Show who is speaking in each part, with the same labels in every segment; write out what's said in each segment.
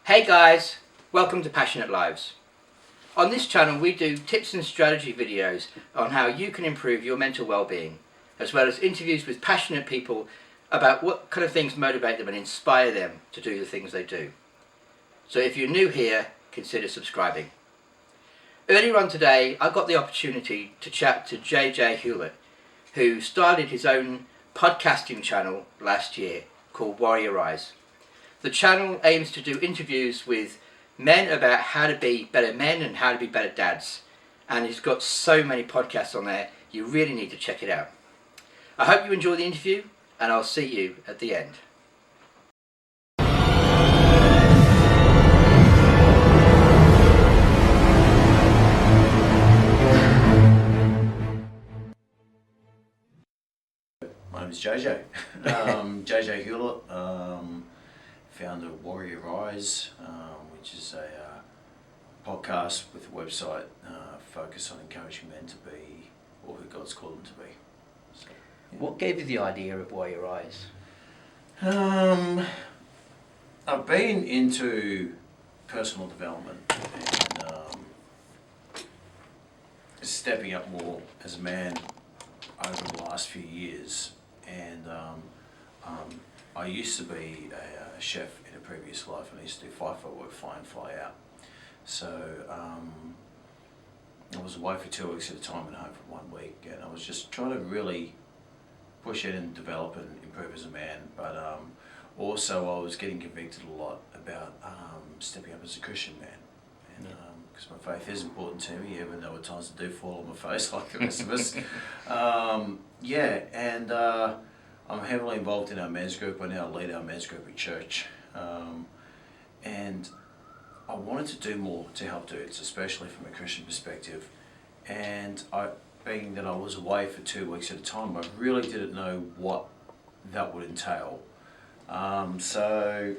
Speaker 1: Hey guys, welcome to Passionate Lives. On this channel we do tips and strategy videos on how you can improve your mental well-being, as well as interviews with passionate people about what kind of things motivate them and inspire them to do the things they do. So if you're new here, consider subscribing. Earlier on today I got the opportunity to chat to JJ Hewlett, who started his own podcasting channel last year called Warrior Rise. The channel aims to do interviews with men about how to be better men and how to be better dads. And he's got so many podcasts on there, you really need to check it out. I hope you enjoy the interview, and I'll see you at the end.
Speaker 2: My name is JJ. JJ Hewlett, founder of Warrior Rise, which is a podcast with a website focused on encouraging men to be all who God's called them to be. So, yeah.
Speaker 1: What gave you the idea of Warrior Rise?
Speaker 2: I've been into personal development and stepping up more as a man over the last few years, and I used to be a chef in a previous life, and I used to do FIFO work, fly in, fly out. So I was away for 2 weeks at a time and home for 1 week, and I was just trying to really push it and develop and improve as a man, but also I was getting convicted a lot about stepping up as a Christian man, and because my faith is important to me, even though at times I do fall on my face like the rest of us. I'm heavily involved in our men's group. I now lead our men's group at church, and I wanted to do more to help dudes, especially from a Christian perspective. And being that I was away for 2 weeks at a time, I really didn't know what that would entail. So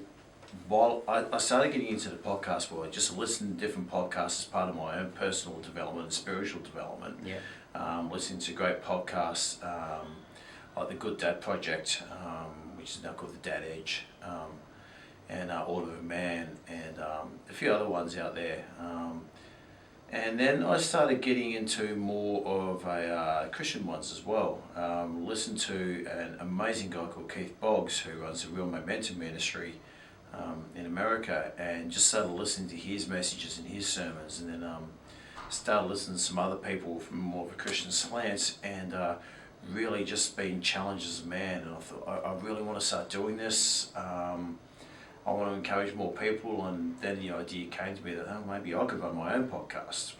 Speaker 2: while I started getting into the podcast world, I just listened to different podcasts as part of my own personal development and spiritual development.
Speaker 1: Yeah.
Speaker 2: Listening to great podcasts like the Good Dad Project, which is now called the Dad Edge, and Order of a Man, and a few other ones out there. And then I started getting into more of a Christian ones as well. Listened to an amazing guy called Keith Boggs, who runs the Real Momentum Ministry in America, and just started listening to his messages and his sermons, and then started listening to some other people from more of a Christian slant, and really just being challenged as a man. And I thought, I really want to start doing this. I want to encourage more people, and then the idea came to me that maybe I could run my own podcast,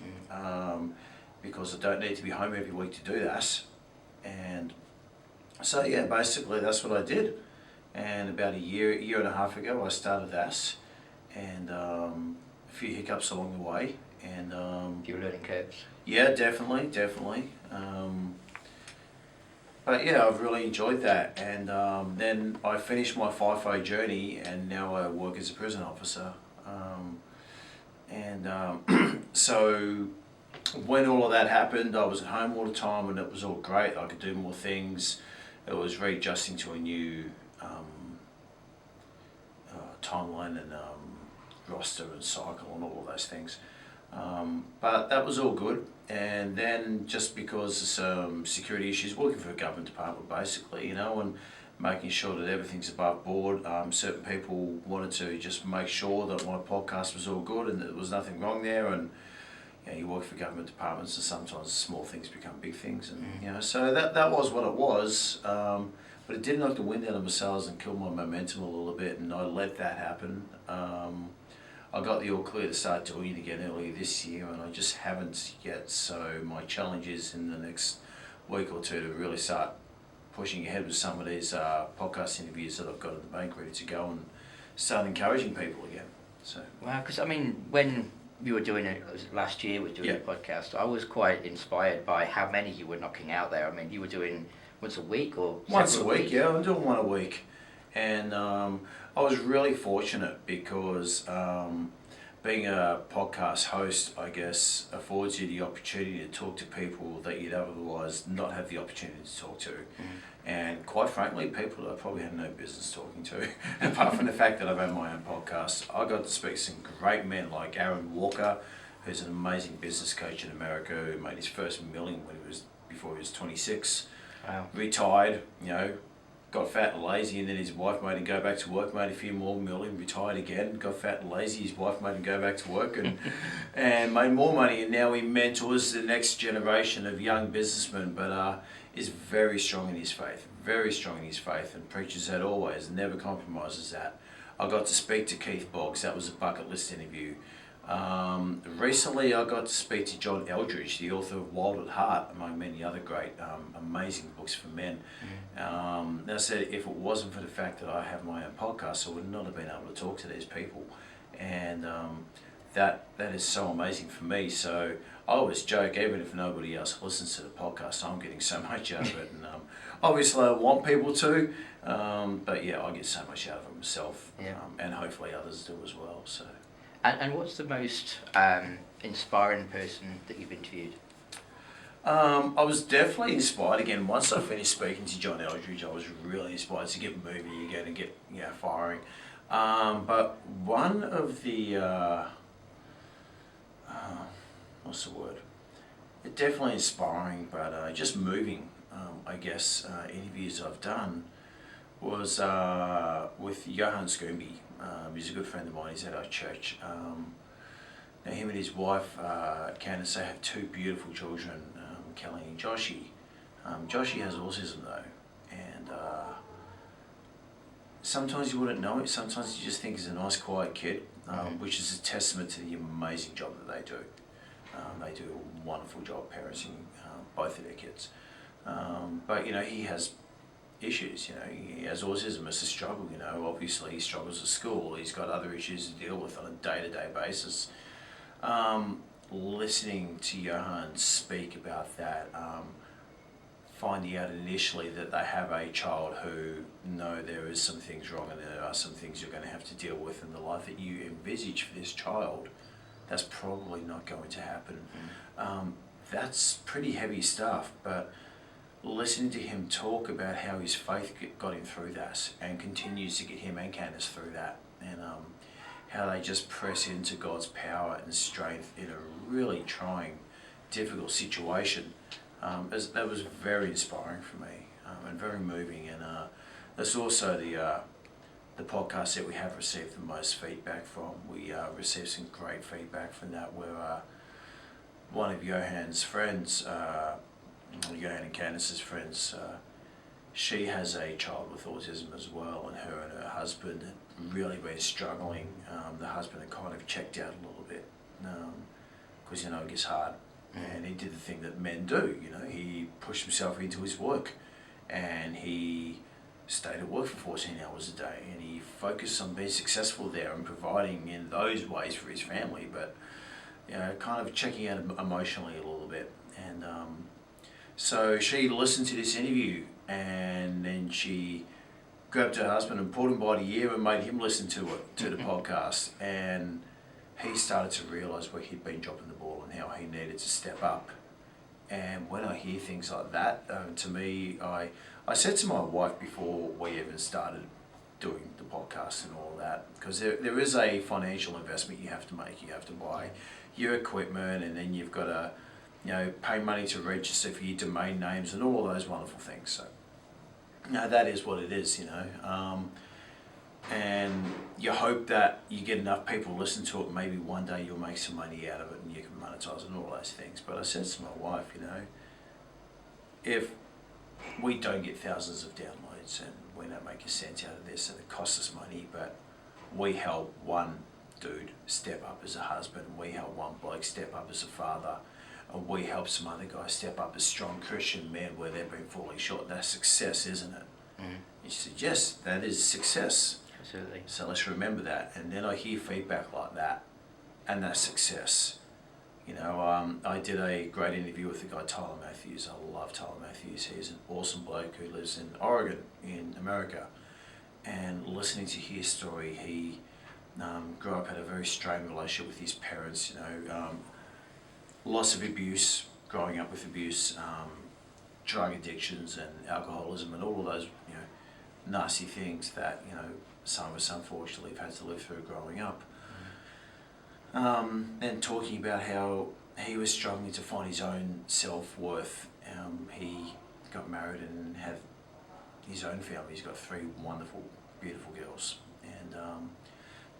Speaker 2: because I don't need to be home every week to do that. And so yeah, basically that's what I did. And about a year and a half ago, I started that, and a few hiccups along the way, and
Speaker 1: You were learning curves.
Speaker 2: yeah, definitely. But yeah, I've really enjoyed that, and then I finished my FIFO journey, and now I work as a prison officer. So when all of that happened, I was at home all the time, and it was all great. I could do more things. It was readjusting to a new timeline and roster and cycle and all of those things. But that was all good. And then just because of some security issues, working for a government department basically, and making sure that everything's above board, certain people wanted to just make sure that my podcast was all good and that there was nothing wrong there. And you work for government departments, and sometimes small things become big things, and so that was what it was. But it did knock the wind out of my sails and kill my momentum a little bit, and I let that happen. I got the all clear to start doing it again earlier this year, and I just haven't yet. So my challenge is in the next week or two to really start pushing ahead with some of these podcast interviews that I've got in the bank ready to go, and start encouraging people again. So
Speaker 1: Wow, because when you were doing it last year, the podcast, I was quite inspired by how many you were knocking out there. You were doing once a week or
Speaker 2: once a week, yeah, I'm doing one a week, and I was really fortunate because being a podcast host, I guess, affords you the opportunity to talk to people that you'd otherwise not have the opportunity to talk to. And quite frankly, people that I probably had no business talking to, apart from the fact that I've had my own podcast. I got to speak to some great men like Aaron Walker, who's an amazing business coach in America, who made his first million before he was 26.
Speaker 1: Wow.
Speaker 2: Retired, got fat and lazy, and then his wife made him go back to work, made a few more million, retired again, got fat and lazy, his wife made him go back to work and made more money, and now he mentors the next generation of young businessmen, but is very strong in his faith, and preaches that always, never compromises that. I got to speak to Keith Boggs, that was a bucket list interview. Recently I got to speak to John Eldridge, the author of Wild at Heart, among many other great, amazing books for men. I said if it wasn't for the fact that I have my own podcast, I would not have been able to talk to these people. And that is so amazing for me. So I always joke, even if nobody else listens to the podcast, I'm getting so much out of it. And obviously I want people to, but yeah, I get so much out of it myself, and hopefully others do as well. So.
Speaker 1: And what's the most inspiring person that you've interviewed?
Speaker 2: I was definitely inspired. Again, once I finished speaking to John Eldridge, I was really inspired to get moving again and get firing. But one of the what's the word? Definitely inspiring, but just moving. I guess interviews I've done was with Johan Scooby. He's a good friend of mine. He's at our church. Now him and his wife, Candace, they have two beautiful children, Kelly and Joshie. Joshie has autism though, and sometimes you wouldn't know it. Sometimes you just think he's a nice, quiet kid, which is a testament to the amazing job that they do. They do a wonderful job parenting both of their kids. But he has issues, he has autism. It's a struggle, obviously he struggles at school, he's got other issues to deal with on a day-to-day basis. Listening to Johan speak about that, finding out initially that they have a child who, no, there is some things wrong and there are some things you're going to have to deal with in the life that you envisage for this child, that's probably not going to happen. That's pretty heavy stuff, but listening to him talk about how his faith got him through that and continues to get him and Candace through that, and how they just press into God's power and strength in a really trying, difficult situation, that was very inspiring for me, and very moving. And that's also the podcast that we have received the most feedback from. We received some great feedback from that, where one of Johan's friends, Johan and Candace's friends, she has a child with autism as well, and her husband had really been struggling. The husband had kind of checked out a little bit, because it gets hard, and he did the thing that men do. He pushed himself into his work, and he stayed at work for 14 hours a day, and he focused on being successful there and providing in those ways for his family, but kind of checking out emotionally a little bit. And so she listened to this interview, and then she grabbed her husband and pulled him by the ear and made him listen to the podcast, and he started to realise where he'd been dropping the ball and how he needed to step up. And when I hear things like that, to me, I said to my wife before we even started doing the podcast and all that, because there is a financial investment you have to make. You have to buy your equipment, and then you've got to pay money to register for your domain names and all those wonderful things. So that is what it is, and you hope that you get enough people to listen to it. Maybe one day you'll make some money out of it and you can monetize and all those things. But I said to my wife, if we don't get thousands of downloads and we don't make a cent out of this and it costs us money, but we help one dude step up as a husband, we help one bloke step up as a father, and we help some other guys step up as strong Christian men where they've been falling short. That's success, isn't it? And she said, yes, that is success.
Speaker 1: Absolutely.
Speaker 2: So let's remember that. And then I hear feedback like that, and that's success. I did a great interview with the guy Tyler Matthews. I love Tyler Matthews. He's an awesome bloke who lives in Oregon in America. And listening to his story, he grew up, had a very strained relationship with his parents, lots of abuse, growing up with abuse, drug addictions and alcoholism and all of those, nasty things that, some of us unfortunately have had to live through growing up. And talking about how he was struggling to find his own self-worth. He got married and had his own family. He's got 3 wonderful, beautiful girls. And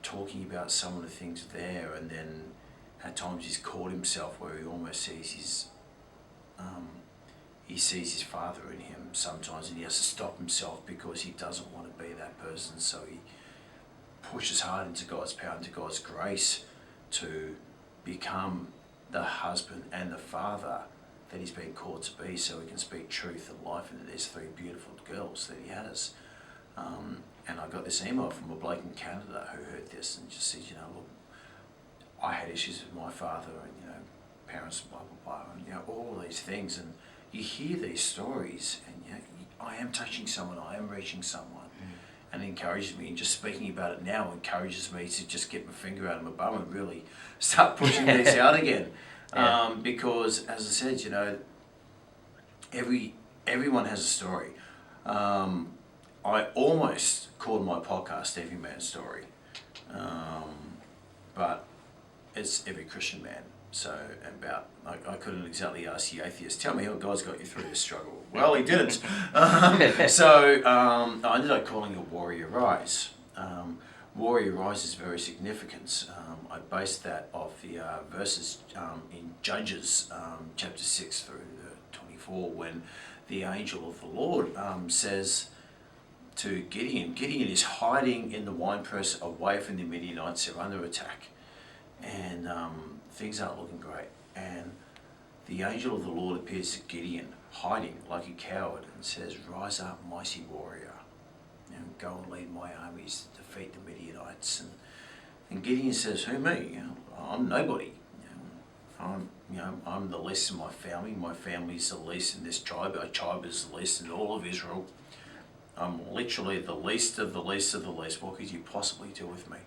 Speaker 2: talking about some of the things there, and then at times he's caught himself where he almost sees his father in him sometimes, and he has to stop himself because he doesn't want to be that person. So he pushes hard into God's power, into God's grace, to become the husband and the father that he's been called to be, so he can speak truth and life into these 3 beautiful girls that he has. And I got this email from a bloke in Canada who heard this and just said, look, I had issues with my father and, parents, blah, blah, blah, and, all these things. And you hear these stories and, I am touching someone, I am reaching someone. And it encourages me, and just speaking about it now encourages me to just get my finger out of my bum and really start pushing these out again. Yeah. Because, as I said, everyone has a story. I almost called my podcast Every Man's Story, but it's every Christian man. So I couldn't exactly ask the atheist, tell me how God's got you through this struggle. Well, he didn't. So I ended up calling it Warrior Rise. Warrior Rise is very significant. I based that off the verses in Judges chapter 6 through 24, when the angel of the Lord says to Gideon is hiding in the winepress away from the Midianites. They're under attack, and things aren't looking great. And the angel of the Lord appears to Gideon, hiding like a coward, and says, "Rise up, mighty warrior, and go and lead my armies to defeat the Midianites." And Gideon says, "Who, me? I'm nobody. I'm the least in my family. My family's the least in this tribe. Our tribe is the least in all of Israel. I'm literally the least of the least of the least. What could you possibly do with me?"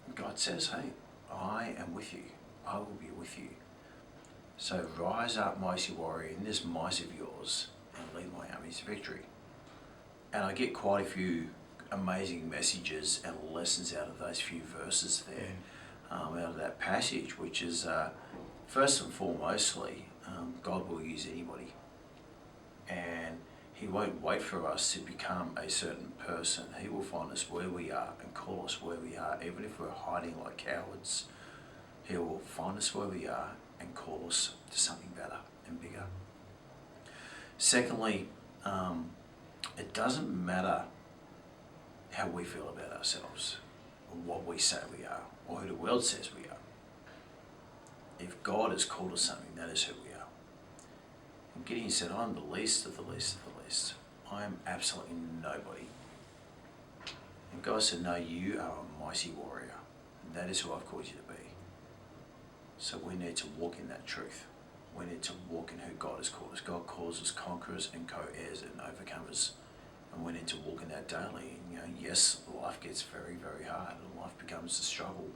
Speaker 2: And God says, "Hey, I am with you. I will be with you. So rise up, mighty warrior, in this might of yours, and lead my armies to victory." And I get quite a few amazing messages and lessons out of those few verses there, out of that passage, which is, first and foremostly, God will use anybody. And He won't wait for us to become a certain person. He will find us where we are and call us where we are, even if we're hiding like cowards. He will find us where we are and call us to something better and bigger. Secondly, it doesn't matter how we feel about ourselves, or what we say we are, or who the world says we are. If God has called us something, that is who we are. And Gideon said, "I'm the least of the least of the least. I am absolutely nobody." And God said, "No, you are a mighty warrior. And that is who I've called you to be." So we need to walk in that truth. We need to walk in who God has called us. God calls us conquerors and co-heirs and overcomers. And we need to walk in that daily. And, yes, life gets very, very hard, and life becomes a struggle.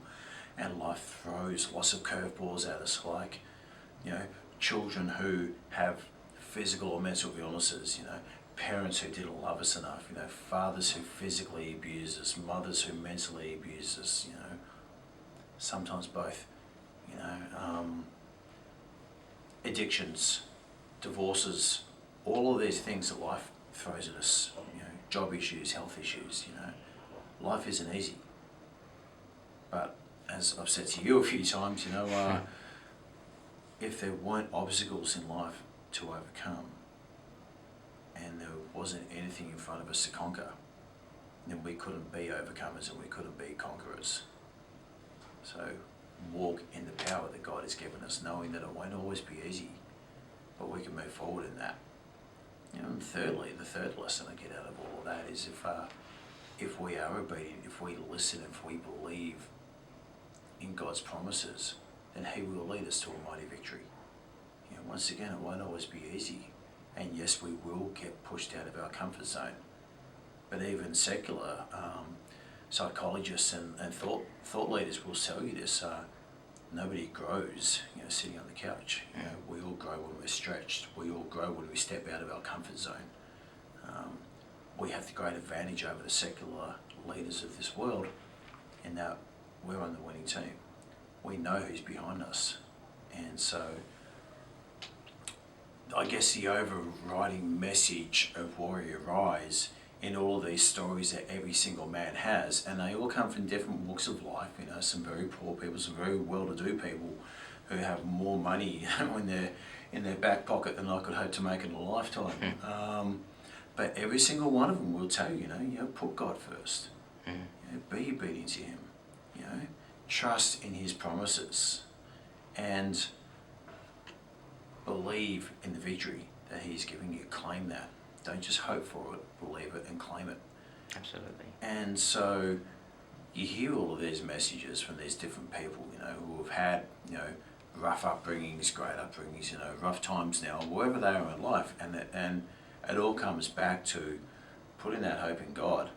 Speaker 2: And life throws lots of curveballs at us, like, children who have physical or mental illnesses, parents who didn't love us enough, fathers who physically abuse us, mothers who mentally abuse us, sometimes both, addictions, divorces, all of these things that life throws at us, job issues, health issues, life isn't easy. But as I've said to you a few times, if there weren't obstacles in life to overcome, and there wasn't anything in front of us to conquer, then we couldn't be overcomers and we couldn't be conquerors. So walk in the power that God has given us, knowing that it won't always be easy, but we can move forward in that. And thirdly, the third lesson I get out of all of that is if we are obedient, if we listen, if we believe in God's promises, then He will lead us to a mighty victory. Once again, it won't always be easy, and yes, we will get pushed out of our comfort zone. But even secular psychologists and thought leaders will tell you this. Nobody grows, sitting on the couch. We all grow when we're stretched. We all grow when we step out of our comfort zone. We have the great advantage over the secular leaders of this world in that we're on the winning team. We know who's behind us. And so I guess the overriding message of Warrior Rise in all of these stories that every single man has, and they all come from different walks of life, some very poor people, some very well-to-do people who have more money in their back pocket than I could hope to make in a lifetime. But every single one of them will tell you, put God first. Be obedient to Him. Trust in His promises, and believe in the victory that He's giving you. Claim that. Don't just hope for it, believe it and claim it.
Speaker 1: Absolutely.
Speaker 2: And so you hear all of these messages from these different people, who have had, rough upbringings, great upbringings, rough times now, wherever they are in life, and it all comes back to putting that hope in God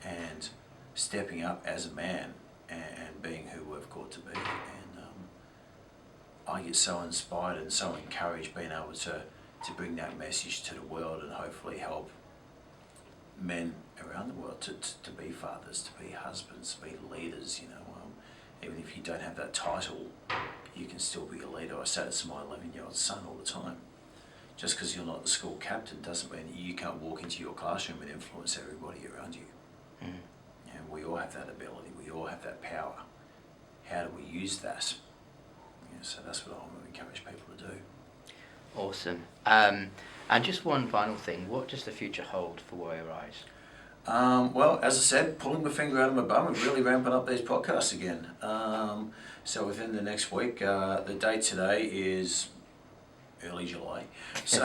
Speaker 2: and stepping up as a man and being who we're called to be. And I get so inspired and so encouraged being able to bring that message to the world and hopefully help men around the world to be fathers, to be husbands, to be leaders. Even if you don't have that title, you can still be a leader. I say this to my 11-year-old son all the time. Just because you're not the school captain doesn't mean you can't walk into your classroom and influence everybody around you. And we all have that ability. We all have that power. How do we use that? So that's what I want to encourage people to do.
Speaker 1: Awesome. And just one final thing, what does the future hold for Warrior Rise?
Speaker 2: Well, as I said, pulling my finger out of my bum and really ramping up these podcasts again. So within the next week, the date today is early July. So,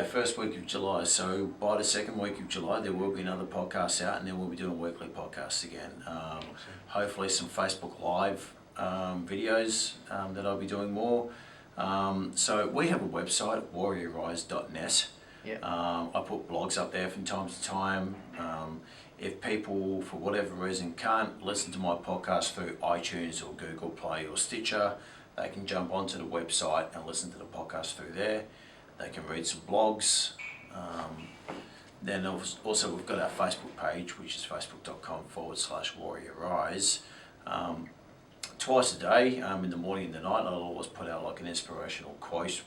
Speaker 2: first week of July. So by the second week of July, there will be another podcast out, and then we'll be doing weekly podcasts again. Hopefully some Facebook Live videos that I'll be doing more. So we have a website, warriorrise.net. I put blogs up there from time to time. If people, for whatever reason, can't listen to my podcast through iTunes or Google Play or Stitcher, they can jump onto the website and listen to the podcast through there. They can read some blogs. Then also we've got our Facebook page, which is facebook.com/warriorrise. Twice a day, in the morning and the night, I'll always put out like an inspirational quote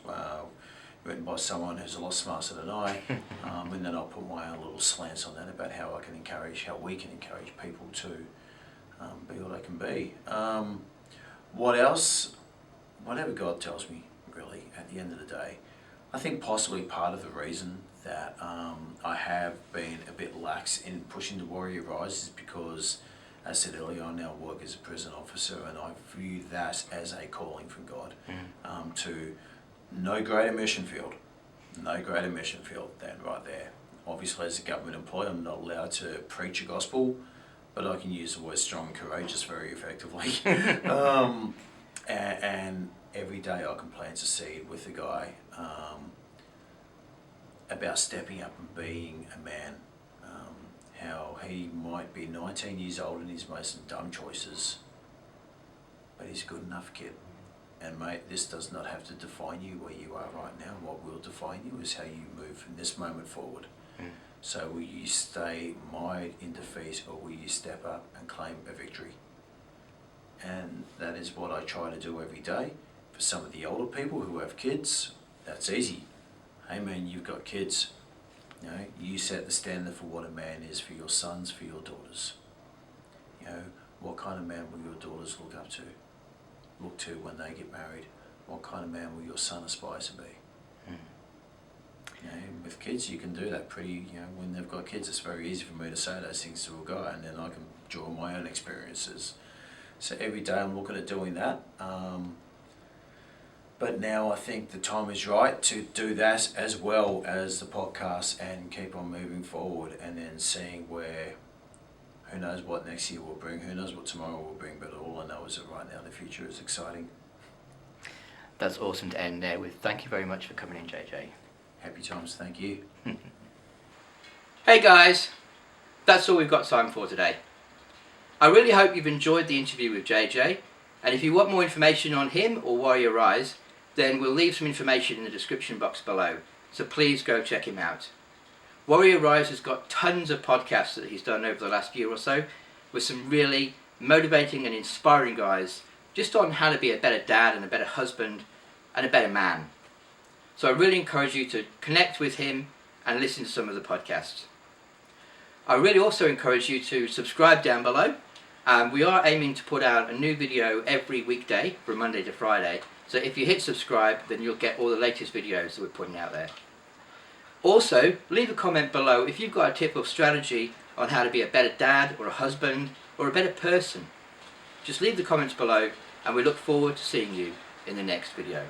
Speaker 2: written by someone who's a lot smarter than I, and then I'll put my own little slants on that about how we can encourage people to be what they can be. What else? Whatever God tells me, really, at the end of the day. I think possibly part of the reason that I have been a bit lax in pushing the Warrior Rise is because, as I said earlier, I now work as a prison officer, and I view that as a calling from God to no greater mission field than right there. Obviously, as a government employee, I'm not allowed to preach a gospel, but I can use the word strong and courageous very effectively. And every day I can plant a seed with the guy about stepping up and being a man. How he might be 19 years old and he's made some dumb choices, but he's a good enough kid. And mate, this does not have to define you where you are right now. What will define you is how you move from this moment forward. So will you stay mired in defeat, or will you step up and claim a victory? And that is what I try to do every day. For some of the older people who have kids, that's easy. Hey man, you've got kids. You set the standard for what a man is for your sons, for your daughters. What kind of man will your daughters look to when they get married? What kind of man will your son aspire to be? With kids, you can do that pretty, when they've got kids, it's very easy for me to say those things to a guy, and then I can draw my own experiences. So every day I'm looking at doing that. But now I think the time is right to do that as well as the podcast and keep on moving forward, and then seeing where, who knows what next year will bring, who knows what tomorrow will bring, but all I know is that right now the future is exciting.
Speaker 1: That's awesome to end there with. Thank you very much for coming in, JJ.
Speaker 2: Happy times, thank you.
Speaker 1: Hey guys, that's all we've got time for today. I really hope you've enjoyed the interview with JJ, and if you want more information on him or Warrior Rise, then we'll leave some information in the description box below, so please go check him out. Warrior Rise has got tons of podcasts that he's done over the last year or so, with some really motivating and inspiring guys just on how to be a better dad and a better husband and a better man. So I really encourage you to connect with him and listen to some of the podcasts. I really also encourage you to subscribe down below. We are aiming to put out a new video every weekday from Monday to Friday, so if you hit subscribe then you'll get all the latest videos that we're putting out there. Also, leave a comment below if you've got a tip or strategy on how to be a better dad or a husband or a better person. Just leave the comments below, and we look forward to seeing you in the next video.